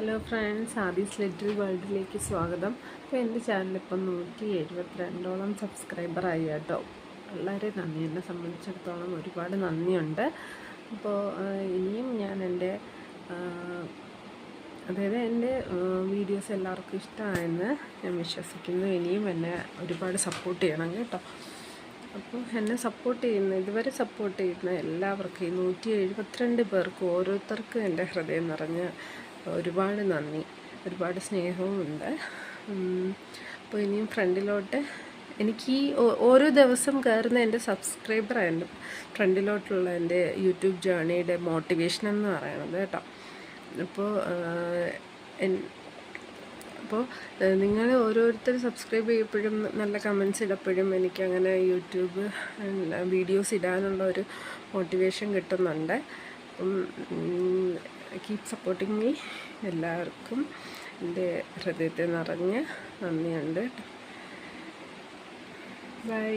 Hello friends, Aadhi's little വേൾഡിലേക്ക് സ്വാഗതം. അപ്പോൾ എൻ്റെ ചാനലിപ്പം 172ഓളം സബ്സ്ക്രൈബറായി കേട്ടോ. വളരെ നന്ദി, എന്നെ സംബന്ധിച്ചിടത്തോളം ഒരുപാട് നന്ദിയുണ്ട്. അപ്പോൾ ഇനിയും ഞാൻ എൻ്റെ എൻ്റെ വീഡിയോസ് എല്ലാവർക്കും ഇഷ്ടമായെന്ന് ഞാൻ വിശ്വസിക്കുന്നു. ഇനിയും എന്നെ ഒരുപാട് സപ്പോർട്ട് ചെയ്യണം കേട്ടോ. അപ്പോൾ എന്നെ ഇതുവരെ സപ്പോർട്ട് ചെയ്യുന്ന എല്ലാവർക്കും, ഈ 172 പേർക്ക് ഓരോരുത്തർക്കും എൻ്റെ ഹൃദയം നിറഞ്ഞ ഒരുപാട് നന്ദി, ഒരുപാട് സ്നേഹവും ഉണ്ട്. അപ്പോൾ ഇനിയും ഫ്രണ്ടിലോട്ട് എനിക്ക് ഈ ഓരോ ദിവസം കയറുന്ന എൻ്റെ സബ്സ്ക്രൈബറാണ് എൻ്റെ ഫ്രണ്ടിലോട്ടുള്ള എൻ്റെ യൂട്യൂബ് ജേർണിയുടെ മോട്ടിവേഷൻ എന്ന് പറയുന്നത് കേട്ടോ. അപ്പോൾ നിങ്ങൾ ഓരോരുത്തർ സബ്സ്ക്രൈബ് ചെയ്യപ്പോഴും നല്ല കമൻസ് ഇടപ്പോഴും എനിക്കങ്ങനെ യൂട്യൂബ് വീഡിയോസ് ഇടാനുള്ള ഒരു മോട്ടിവേഷൻ കിട്ടുന്നുണ്ട്. Keep supporting me. എല്ലാവർക്കും എൻ്റെ ഹൃദയത്തെ നിറഞ്ഞ നന്ദിയുണ്ട്. ബൈ.